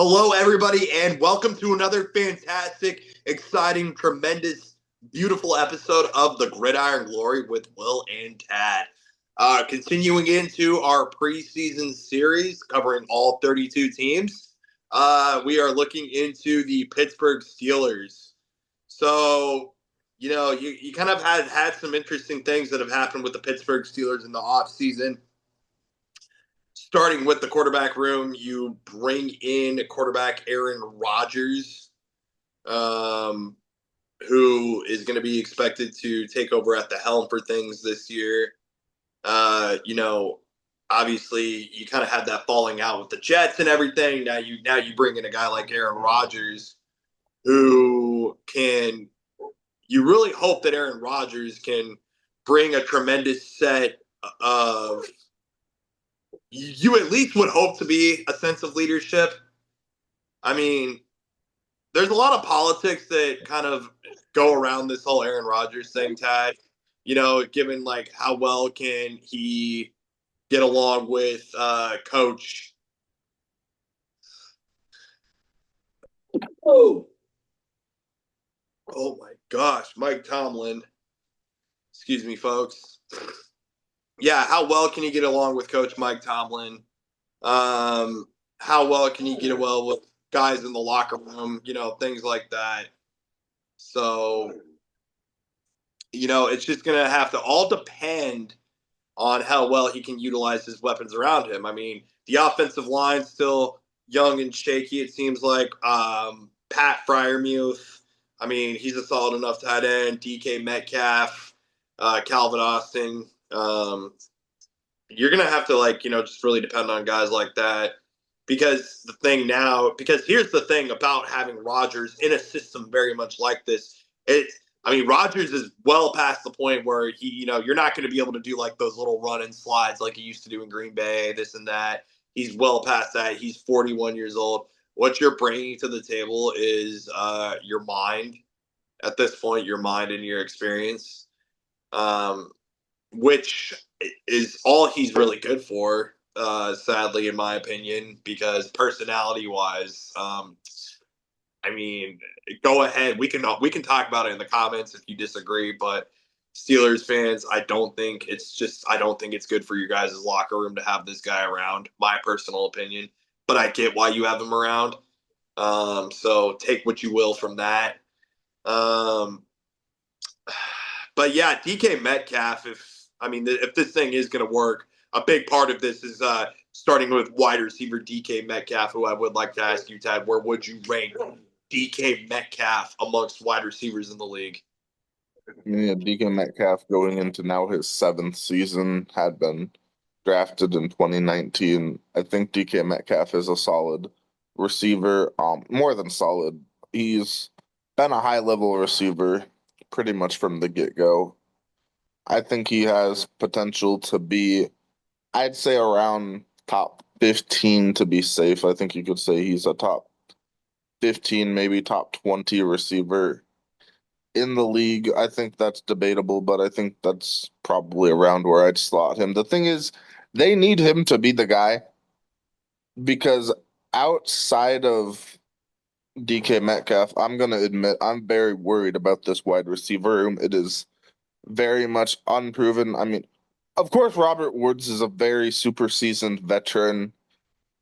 Hello, everybody, and welcome to another fantastic, exciting, tremendous, beautiful episode of the Gridiron Glory with Will and Tad. Continuing into our preseason series covering all 32 teams, we are looking into the Pittsburgh Steelers. So, you kind of had some interesting things that have happened with the Pittsburgh Steelers in the offseason. Starting with the quarterback room, you bring in quarterback Aaron Rodgers, um, who is going to be expected to take over at the helm for things this year. Uh, you know, Obviously you kind of had that falling out with the Jets and everything. Now you bring in a guy like Aaron Rodgers, who can. You really hope that Aaron Rodgers can bring a tremendous set of you at least would hope to be a sense of leadership. I mean, there's a lot of politics that kind of go around this whole Aaron Rodgers thing, Tad. Given like how well can he get along with coach. Oh, oh my gosh, Mike Tomlin. Excuse me, folks. Yeah, how well can you get along with Coach Mike Tomlin? Um, how well can you get well with guys in the locker room? Things like that. So, it's just going to have to all depend on how well he can utilize his weapons around him. I mean, the offensive line's still young and shaky, it seems like. Pat Fryermuth, I mean, he's a solid enough tight end. DK Metcalf, Calvin Austin. You're going to have to, just really depend on guys like that. Because here's the thing about having Rodgers in a system very much like this. Rodgers is well past the point where you're not going to be able to do like those little run and slides like he used to do in Green Bay, this and that. He's well past that. He's 41 years old. What you're bringing to the table is your mind. At this point, your mind and your experience, which is all he's really good for. Sadly, in my opinion, because personality-wise, I mean, go ahead. We can talk about it in the comments if you disagree, but Steelers fans, I don't think it's good for your guys' locker room to have this guy around. My personal opinion, but I get why you have him around. So take what you will from that. Um, but yeah, DK Metcalf. If this thing is going to work, a big part of this is starting with wide receiver DK Metcalf, who I would like to ask you, Tad, where would you rank DK Metcalf amongst wide receivers in the league? Yeah, DK Metcalf going into now his seventh season had been drafted in 2019. I think DK Metcalf is a solid receiver, more than solid. He's been a high level receiver pretty much from the get-go. I think he has potential to be, I'd say around top 15 to be safe. I think you could say he's a top 15, maybe top 20 receiver in the league. I think that's debatable, but I think that's probably around where I'd slot him. The thing is, they need him to be the guy because outside of DK Metcalf, I'm going to admit I'm very worried about this wide receiver room. It is very much unproven. I mean, of course, Robert Woods is a very super seasoned veteran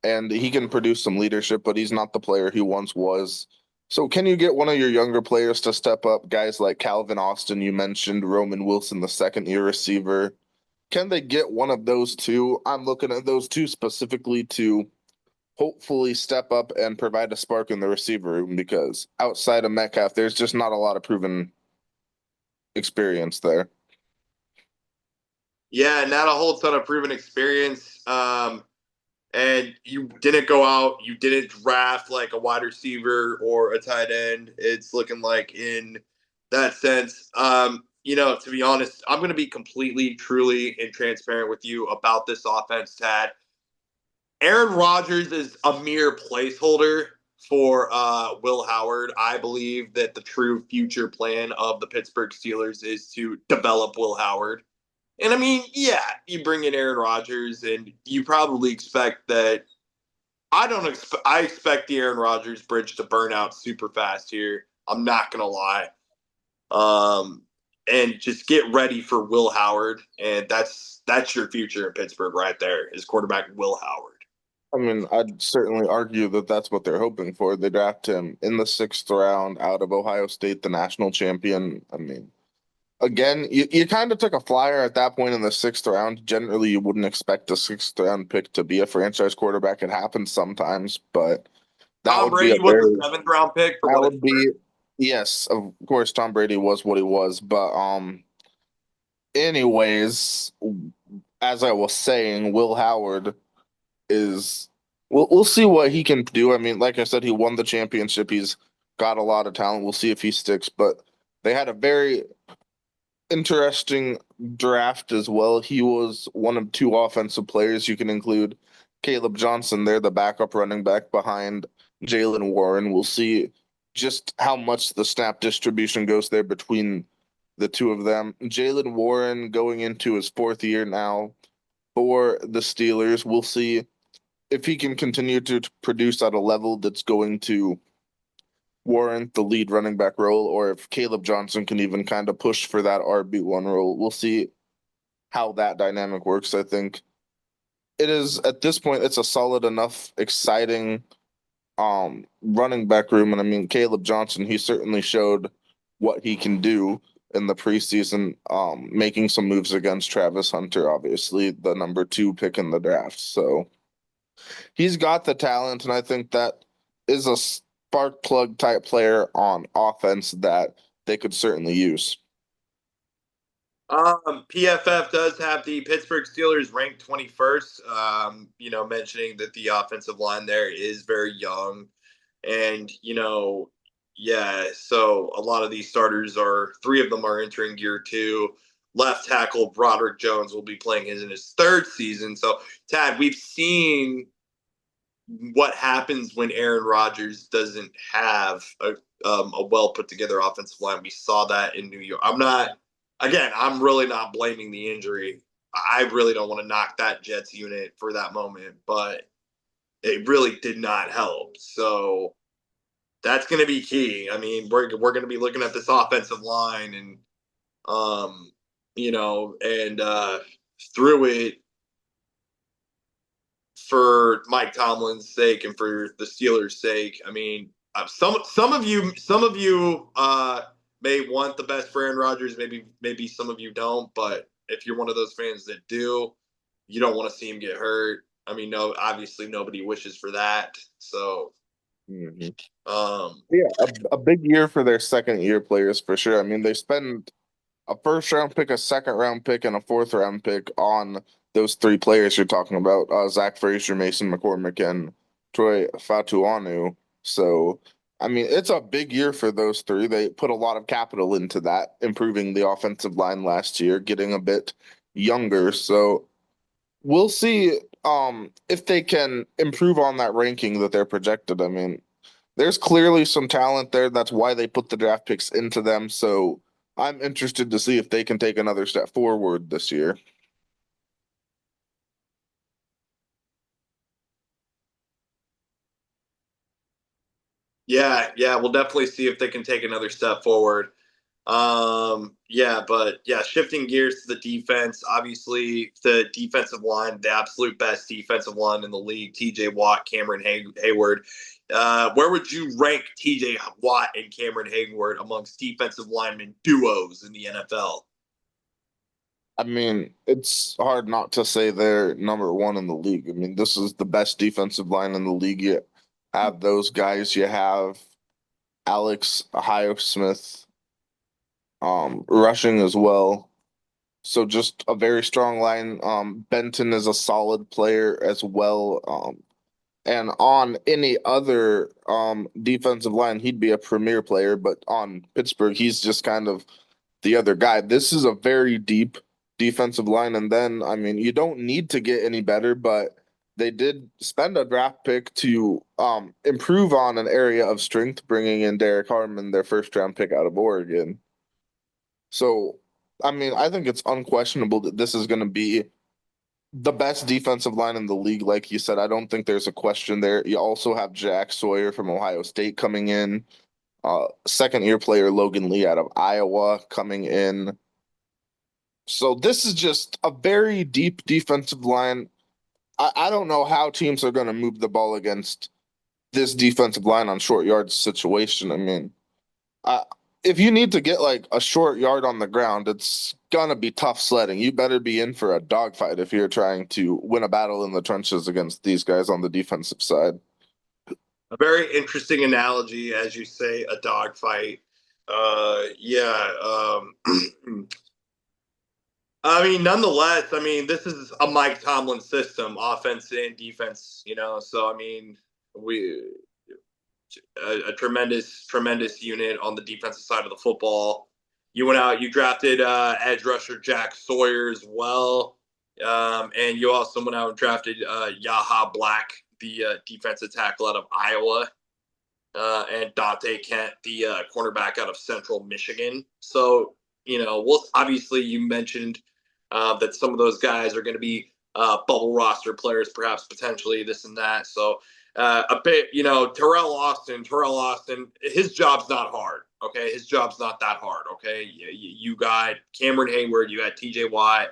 and he can produce some leadership, but he's not the player he once was. So can you get one of your younger players to step up? Guys like Calvin Austin, you mentioned, Roman Wilson, the second-year receiver. Can they get one of those two? I'm looking at those two specifically to hopefully step up and provide a spark in the receiver room because outside of Metcalf, there's just not a lot of proven experience there. Yeah, not a whole ton of proven experience. And you didn't go out, you didn't draft like a wide receiver or a tight end. It's looking like in that sense. To be honest, I'm going to be completely, truly, and transparent with you about this offense, Tad. Aaron Rodgers is a mere placeholder for Will Howard. I believe that the true future plan of the Pittsburgh Steelers is to develop Will Howard. And yeah, you bring in Aaron Rodgers, and you probably expect that I expect the Aaron Rodgers bridge to burn out super fast here. I'm not gonna lie. Um, and just get ready for Will Howard, and that's your future in Pittsburgh right there. Is quarterback Will Howard. I mean, I'd certainly argue that that's what they're hoping for. They draft him in the sixth round out of Ohio State, the national champion. I mean, again, you kind of took a flyer at that point in the sixth round. Generally, you wouldn't expect a sixth round pick to be a franchise quarterback. It happens sometimes, but that Tom would be a Brady was a very, seventh round pick for that what it's would worth. be, yes, of course, Tom Brady was what he was. But, anyways, as I was saying, Will Howard is we'll see what he can do. I mean, like I said, he won the championship. He's got a lot of talent. We'll see if he sticks, but they had a very interesting draft as well. He was one of two offensive players. You can include Caleb Johnson there, the backup running back behind Jalen Warren. We'll see just how much the snap distribution goes there between the two of them. Jalen Warren going into his fourth year now for the Steelers. We'll see if he can continue to produce at a level that's going to warrant the lead running back role, or if Caleb Johnson can even kind of push for that RB1 role. We'll see how that dynamic works. I think it is at this point, it's a solid enough, exciting running back room. And I mean, Caleb Johnson, he certainly showed what he can do in the preseason, making some moves against Travis Hunter, obviously the number two pick in the draft. So he's got the talent, and I think that is a spark plug type player on offense that they could certainly use. PFF does have the Pittsburgh Steelers ranked 21st. Mentioning that the offensive line there is very young, and yeah. So a lot of these starters are three of them are entering year two. Left tackle Broderick Jones will be playing in his third season. So Tad, we've seen what happens when Aaron Rodgers doesn't have a well put together offensive line. We saw that in New York. I'm really not blaming the injury. I really don't want to knock that Jets unit for that moment, but it really did not help. So that's going to be key. I mean, we're going to be looking at this offensive line and and through it for Mike Tomlin's sake and for the Steelers' sake. I mean, some of you may want the best for Aaron Rodgers. Maybe some of you don't. But if you're one of those fans that do, you don't want to see him get hurt. I mean, no, obviously nobody wishes for that. So, Mhm. um, Yeah, a big year for their second year players for sure. I mean, they spend a first round pick, a second round pick, and a fourth round pick on those three players you're talking about, Zach Frazier, Mason McCormick, and Troy Fatuanu. So, I mean, it's a big year for those three. They put a lot of capital into that, improving the offensive line last year, getting a bit younger. So we'll see if they can improve on that ranking that they're projected. I mean, there's clearly some talent there. That's why they put the draft picks into them. So I'm interested to see if they can take another step forward this year. yeah, we'll definitely see if they can take another step forward. Yeah, but yeah, shifting gears to the defense. Obviously, the defensive line, the absolute best defensive line in the league. T.J. Watt, Cameron Hayward. Where would you rank T.J. Watt and Cameron Hayward amongst defensive lineman duos in the NFL? I mean, it's hard not to say they're number one in the league. I mean, this is the best defensive line in the league. You have those guys. You have Alex Highsmith, rushing as well. So just a very strong line. Benton is a solid player as well. And on any other defensive line, he'd be a premier player. But on Pittsburgh, he's just kind of the other guy. This is a very deep defensive line. And then, I mean, you don't need to get any better, but they did spend a draft pick to improve on an area of strength, bringing in Derek Harmon, their first round pick out of Oregon. So, I mean, I think it's unquestionable that this is going to be the best defensive line in the league, like you said. I don't think there's a question there. You also have Jack Sawyer from Ohio State coming in. Second year player Logan Lee out of Iowa coming in. So this is just a very deep defensive line. I don't know how teams are going to move the ball against this defensive line on short yards situation. I mean, uh, if you need to get like a short yard on the ground, it's gonna be tough sledding. You better be in for a dogfight if you're trying to win a battle in the trenches against these guys on the defensive side. A very interesting analogy, as you say, a dogfight. Yeah. I mean, nonetheless, I mean, this is a Mike Tomlin system, offense and defense. So I mean, we a tremendous unit on the defensive side of the football. You went out, you drafted edge rusher Jack Sawyer as well, and you also went out and drafted Yaha Black, the defensive tackle out of Iowa, and Dante Kent, the cornerback out of Central Michigan. So well, obviously you mentioned that some of those guys are going to be bubble roster players, perhaps potentially this and that. So a bit, Terrell Austin, his job's not hard. Okay, his job's not that hard. Okay, you got Cameron Hayward, you got T.J. Watt.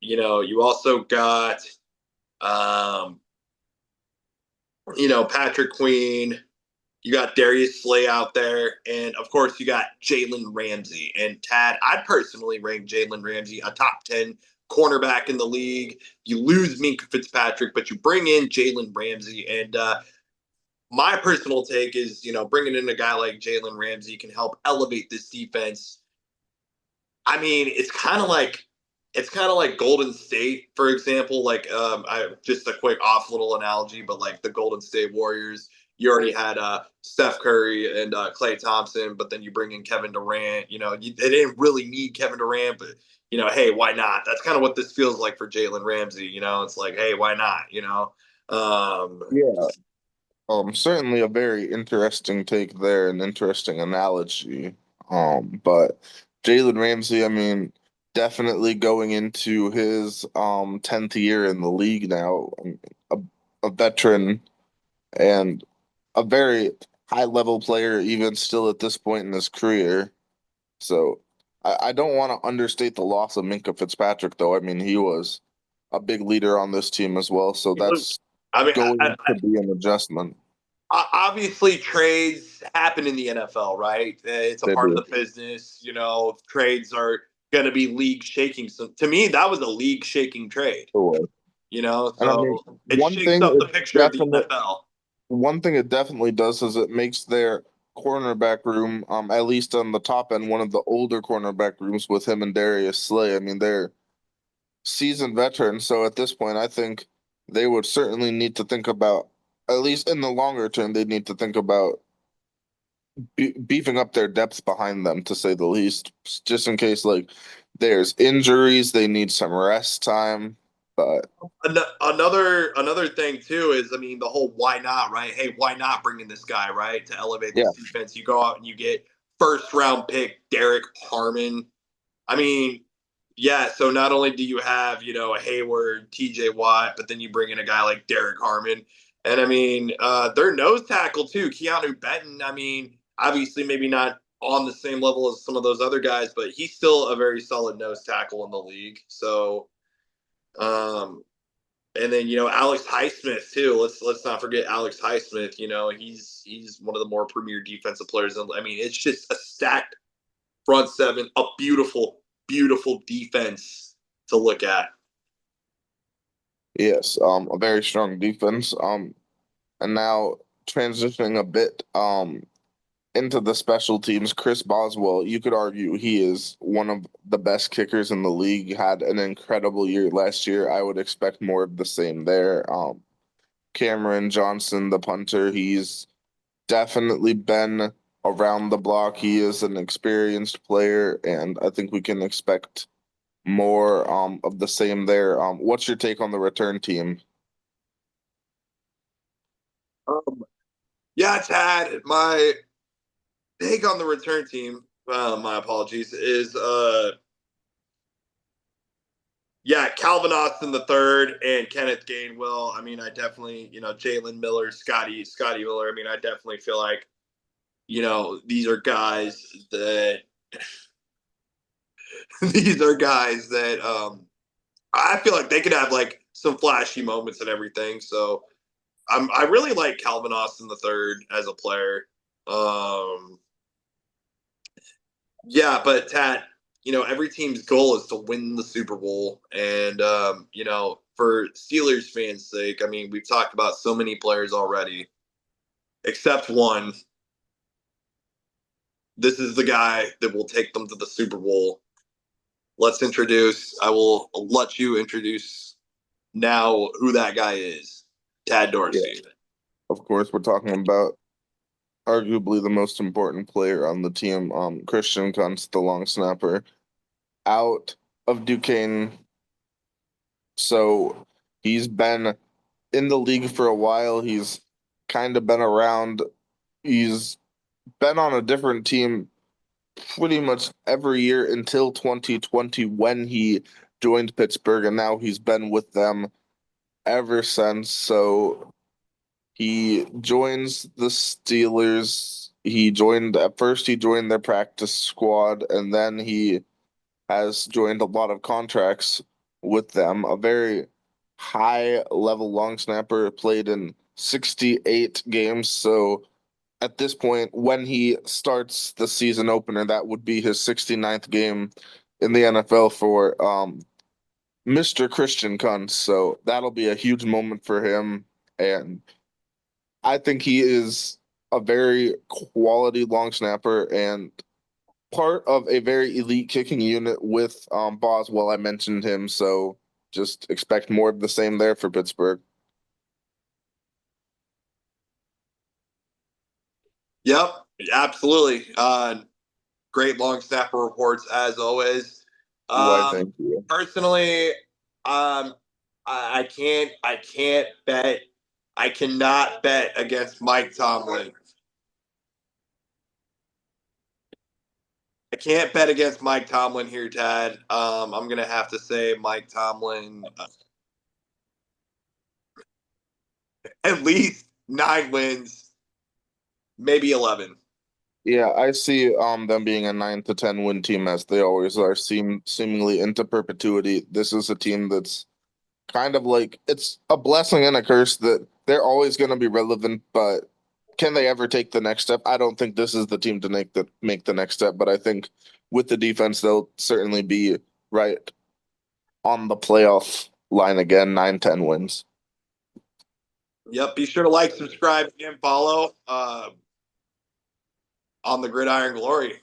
You also got um, Patrick Queen. You got Darius Slay out there, and of course you got Jalen Ramsey. And Tad, I'd personally rank Jalen Ramsey a top 10 cornerback in the league. You lose Minkah Fitzpatrick, but you bring in Jalen Ramsey. And my personal take is, bringing in a guy like Jalen Ramsey can help elevate this defense. I mean, it's kind of like Golden State, for example. Like, I just a quick off little analogy, but like the Golden State Warriors, you already had Steph Curry and Klay Thompson, but then you bring in Kevin Durant. They didn't really need Kevin Durant, but hey, why not? That's kind of what this feels like for Jalen Ramsey. It's like, hey, why not? Um, Yeah. Certainly a very interesting take there, an interesting analogy. But Jalen Ramsey, I mean, definitely going into his 10th year in the league now, a, a veteran and a very high level player, even still at this point in his career. So I don't want to understate the loss of Minkah Fitzpatrick, though. I mean, he was a big leader on this team as well. So that's I mean, going to be an adjustment. obviously trades happen in the NFL, right? It's a They part of do. the business. Trades are going to be league shaking. So to me, that was a league shaking trade. Sure. And I mean, So it shakes up the picture of the NFL. one thing it definitely does is it makes their cornerback room, at least on the top end, one of the older cornerback rooms with him and Darius Slay. I mean, they're seasoned veterans, so at this point, I think they would certainly need to think about, at least in the longer term, they need to think about beefing up their depth behind them, to say the least, just in case like there's injuries, they need some rest time. But Another thing too is, I mean, the whole why not, right? Hey, why not bring in this guy, right, to elevate yeah, this defense? You go out and you get first round pick Derek Harmon. I mean, yeah. So not only do you have a Hayward, T.J. Watt, but then you bring in a guy like Derek Harmon, and I mean, their nose tackle too, Keanu Benton. I mean, obviously maybe not on the same level as some of those other guys, but he's still a very solid nose tackle in the league. So, um, and then Alex Highsmith too. Let's not forget Alex Highsmith. He's one of the more premier defensive players. I mean, it's just a stacked front seven, a beautiful defense to look at. yes, a very strong defense. And now transitioning a bit into the special teams, Chris Boswell, you could argue he is one of the best kickers in the league, had an incredible year last year. I would expect more of the same there. Cameron Johnson, the punter, he's definitely been around the block. He is an experienced player, and I think we can expect more of the same there. What's your take on the return team? Um, yeah, Tad. My take on the return team. My apologies. Is Yeah, Calvin Austin the third and Kenneth Gainwell. I mean, I definitely, Jalen Miller, Scotty Miller. I mean, I definitely feel like, these are guys that these are guys that I feel like they could have like some flashy moments and everything. So I really like Calvin Austin the third as a player. Um, yeah, but Tat, every team's goal is to win the Super Bowl, and for Steelers fans' sake, I mean, we've talked about so many players already, except one. This is the guy that will take them to the Super Bowl. I will let you introduce now who that guy is. Tad Yeah, Dorsey. of course, we're talking about arguably the most important player on the team, Christian Kuntz, the long snapper, out of Duquesne. So he's been in the league for a while. He's kind of been around. He's been on a different team pretty much every year until 2020 when he joined Pittsburgh, and now he's been with them ever since. So he joins the Steelers. He joined their practice squad, and then he has joined a lot of contracts with them. A very high level long snapper, played in 68 games. So at this point, when he starts the season opener, that would be his 69th game in the NFL for Mr. Christian Kuntz. So that'll be a huge moment for him. And I think he is a very quality long snapper and part of a very elite kicking unit with Boswell. I mentioned him, so just expect more of the same there for Pittsburgh. Yep, absolutely. Great long snapper reports as always. Why, Um, thank you. personally, I can't bet, I cannot bet against Mike Tomlin. I can't bet against Mike Tomlin here, Tad. I'm gonna have to say Mike Tomlin at least 9 wins, maybe 11. Yeah, I see them being a 9 to 10 win team as they always are, seemingly into perpetuity. This is a team that's kind of like it's a blessing and a curse that they're always going to be relevant, but can they ever take the next step? I don't think this is the team to make the next step, but I think with the defense they'll certainly be right on the playoff line again, 9 10 wins. Yep. Be sure to like, subscribe, and follow on the Gridiron Glory.